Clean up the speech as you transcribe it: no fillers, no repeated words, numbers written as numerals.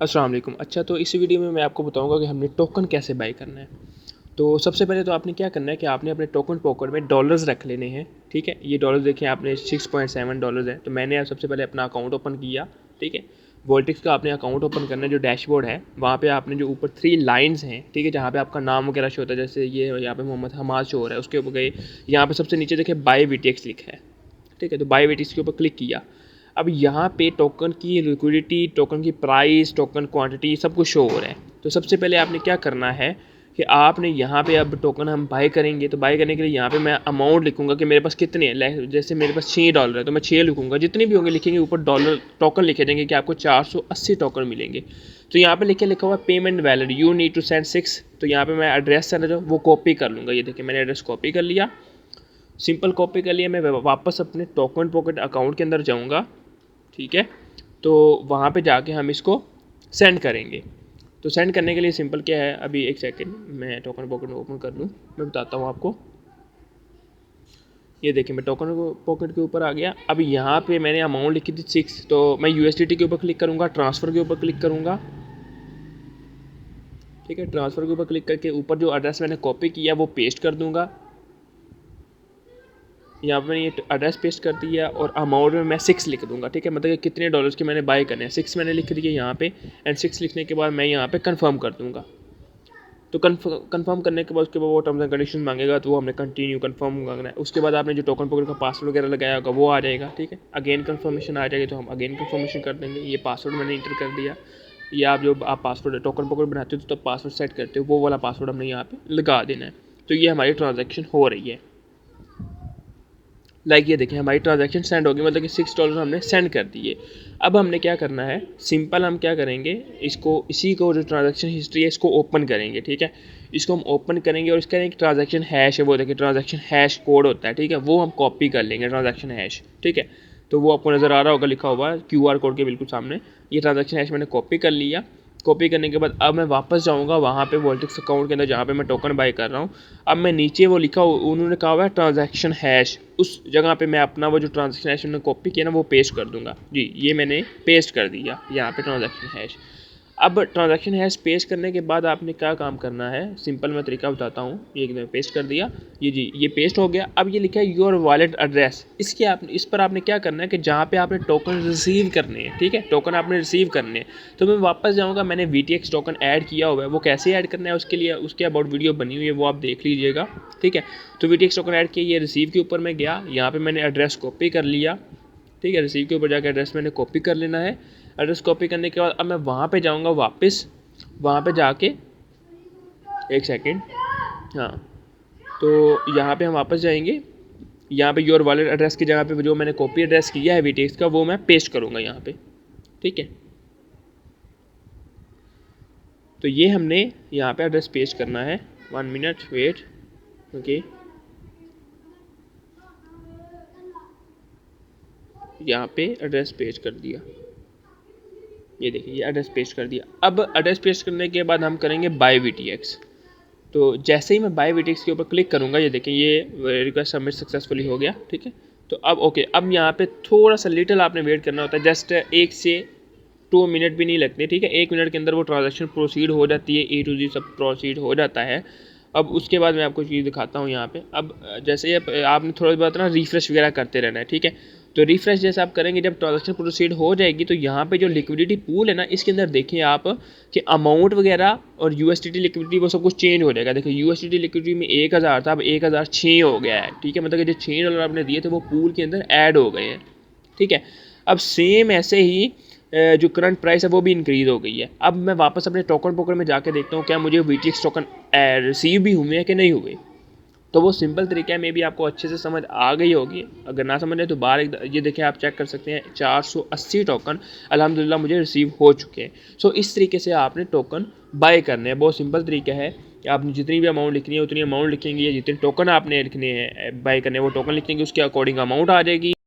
अस्सलाम वालेकुम। अच्छा, तो इस वीडियो में मैं आपको बताऊंगा कि हमने टोकन कैसे बाय करना है। तो सबसे पहले तो आपने क्या करना है कि आपने अपने टोकन पॉकेट में डॉलर्स रख लेने हैं। ठीक है, ये डॉलर्स देखें आपने 6.7 डॉलर्स है। तो मैंने सबसे पहले अपना अकाउंट ओपन किया। ठीक है, वोल्टिक्स का आपने अकाउंट ओपन करना है। जो डैशबोर्ड है वहाँ पे आपने जो ऊपर 3 लाइन्स हैं, ठीक है, जहाँ पे आपका नाम वगैरह शो होता है, जैसे ये यहाँ पे मोहम्मद हमाद शो हो रहा है, उसके ऊपर गए। यहाँ पे सबसे नीचे देखें बाय वीटीएक्स लिखा है। ठीक है, तो बाय वीटीएक्स के ऊपर क्लिक किया। अब यहाँ पे टोकन की लिक्विडिटी, टोकन की प्राइस, टोकन क्वांटिटी सब कुछ शो हो रहा है। तो सबसे पहले आपने क्या करना है कि आपने यहाँ पे अब टोकन हम बाय करेंगे, तो बाय करने के लिए यहाँ पे मैं अमाउंट लिखूंगा कि मेरे पास कितने हैं। जैसे मेरे पास 6 डॉलर है तो मैं 6 लिखूंगा, जितने भी होंगे लिखेंगे ऊपर डॉलर टोकन लिखे देंगे कि आपको 480 टोकन मिलेंगे। तो यहाँ पे लिखा हुआ payment valid you need to send 6। तो यहाँ पे मैं एड्रेस है जो वो कॉपी कर लूँगा। ये देखिए मैंने एड्रेस कॉपी कर लिया, सिंपल कॉपी कर लिया। मैं वापस अपने टोकन पॉकेट अकाउंट के अंदर जाऊँगा। ठीक है, तो वहाँ पे जाके हम इसको सेंड करेंगे। तो सेंड करने के लिए सिंपल क्या है, अभी एक सेकंड मैं टोकन पॉकेट ओपन कर लूँ, मैं बताता हूँ आपको। ये देखिए मैं टोकन पॉकेट के ऊपर आ गया। अब यहाँ पे मैंने अमाउंट लिखी थी 6, तो मैं यूएसडीटी के ऊपर क्लिक करूँगा, ट्रांसफ़र के ऊपर क्लिक करूँगा। ठीक है, ट्रांसफ़र के ऊपर क्लिक करके ऊपर जो एड्रेस मैंने कॉपी किया वो पेस्ट कर दूँगा। यहाँ पे मैंने ये एड्रेस पेस्ट कर दिया और अमाउंट में मैं 6 लिख दूंगा। ठीक है, मतलब कि कितने डॉलर्स के मैंने बाय करने हैं, 6 मैंने लिख दिए यहाँ पे। एंड 6 लिखने के बाद मैं यहाँ पे कंफर्म कर दूंगा। तो कंफर्म करने के बाद उसके बाद वो टर्म्स एंड कंडीशन मांगेगा, तो वो हमने कंटिन्यू कंफर्म करना है। उसके बाद आपने जो टोकन पॉकेट का पासवर्ड वगैरह लगाया होगा वो आ जाएगा। ठीक है, अगेन कंफर्मेशन आ जाएगी तो हम अगेन कंफर्मेशन कर देंगे। ये पासवर्ड मैंने इंटर कर दिया। ये आप पासवर्ड टोकन पॉकेट बनाते हो तो तब पासवर्ड सेट करते हो, वो वाला पासवर्ड हमने यहाँ पे लगा देना है। तो ये हमारी ट्रांजेक्शन हो रही है। ये देखिए हमारी ट्रांजैक्शन सेंड होगी, मतलब कि 6 डॉलर हमने सेंड कर दिए। अब हमने क्या करना है, सिंपल हम क्या करेंगे, इसी को जो ट्रांजैक्शन हिस्ट्री है इसको ओपन करेंगे। ठीक है, इसको हम ओपन करेंगे और इसका एक ट्रांजैक्शन हैश है, वो देखिए ट्रांजैक्शन हैश कोड होता है। ठीक है, वो हम कॉपी कर लेंगे ट्रांजैक्शन हैश। ठीक है, तो वो आपको नज़र आ रहा होगा, लिखा हुआ है QR कोड के बिल्कुल सामने। ये ट्रांजैक्शन हैश मैंने कॉपी कर लिया। कॉपी करने के बाद अब मैं वापस जाऊंगा वहाँ पे वोल्टिक्स अकाउंट के अंदर जहाँ पे मैं टोकन बाय कर रहा हूँ। अब मैं नीचे वो उन्होंने कहा हुआ है ट्रांजैक्शन हैश, उस जगह पे मैं अपना वो जो ट्रांजैक्शन हैश उन्होंने कॉपी किया ना वो पेस्ट कर दूंगा। जी, ये मैंने पेस्ट कर दिया यहाँ पे ट्रांजैक्शन हैश। अब ट्रांजैक्शन हैश पेस्ट करने के बाद आपने क्या काम करना है, सिंपल मैं तरीका बताता हूँ। ये मैंने पेस्ट कर दिया, ये पेस्ट हो गया। अब ये लिखा है योर वॉलेट एड्रेस, इस पर आपने क्या करना है कि जहाँ पे आपने टोकन रिसीव करने हैं, ठीक है, टोकन आपने रिसीव करने हैं। तो मैं वापस जाऊँगा, मैंने VTX टोकन ऐड किया हुआ है, वो कैसे ऐड करना है उसके लिए उसके अबाउट वीडियो बनी हुई है, वो आप देख लीजिएगा। ठीक है, तो VTX टोकन ऐड किया, ये रिसीव के ऊपर मैं गया, यहाँ पर मैंने एड्रेस कॉपी कर लिया। ठीक है, रिसीव के ऊपर जाकर एड्रेस मैंने कॉपी कर लेना है। एड्रेस कॉपी करने के बाद अब मैं वहाँ पे जाऊँगा वापस, वहाँ पे जाके एक सेकंड, हाँ, तो यहाँ पे हम वापस जाएंगे। यहाँ पे योर वॉलेट एड्रेस की जगह पे जो मैंने कॉपी एड्रेस किया है VTX का वो मैं पेस्ट करूँगा यहाँ पे। ठीक है, तो ये हमने यहाँ पे एड्रेस पेस्ट करना है। 1 मिनट वेट। ओके, यहाँ पे एड्रेस पेस्ट कर दिया। ये देखिए ये एड्रेस पेस्ट कर दिया। अब एड्रेस पेस्ट करने के बाद हम करेंगे बाय VTX। तो जैसे ही मैं बाय VTX के ऊपर क्लिक करूँगा, ये देखें ये रिक्वेस्ट सबमिट सक्सेसफुली हो गया। ठीक है, तो अब ओके, अब यहाँ पे थोड़ा सा लिटिल आपने वेट करना होता है, जस्ट 1 से 2 मिनट भी नहीं लगते। ठीक है, 1 मिनट के अंदर वो ट्रांजैक्शन प्रोसीड हो जाती है, A to Z सब प्रोसीड हो जाता है। अब उसके बाद मैं आपको चीज़ दिखाता हूँ यहाँ पे। अब जैसे आपने थोड़ा बहुत ना रिफ्रेश वगैरह करते रहना है। ठीक है, तो रिफ्रेश जैसे आप करेंगे, जब ट्रांजैक्शन प्रोसीड हो जाएगी तो यहाँ पे जो लिक्विडिटी पूल है ना, इसके अंदर देखिए आप कि अमाउंट वगैरह और USDT लिक्विडिटी वो सब कुछ चेंज हो जाएगा। देखिए USDT लिक्विडिटी में 1000 था, अब 1006 हो गया है। ठीक है, मतलब कि जो 6 डॉलर आपने दिए थे वो पूल के अंदर ऐड हो गए हैं। ठीक है, अब सेम ऐसे ही जो करंट प्राइस है वो भी इंक्रीज़ हो गई है। अब मैं वापस अपने टोकन पॉकेट में जाके देखता हूँ क्या मुझे VTX टोकन रिसीव भी हुए हैं कि नहीं हुए। तो वो सिंपल तरीका है, मे भी आपको अच्छे से समझ आ गई होगी। अगर ना समझ आए तो बाहर ये देखिए आप चेक कर सकते हैं, 480 टोकन अल्हम्दुलिल्लाह मुझे रिसीव हो चुके हैं। सो इस तरीके से आपने टोकन बाय करने हैं। बहुत सिंपल तरीका है कि आपने जितनी भी अमाउंट लिखनी है उतनी अमाउंट लिखेंगे, या जितने टोकन आपने लिखने हैं बाय करने वो टोकन लिखेंगे, उसके अकॉर्डिंग अमाउंट आ जाएगी।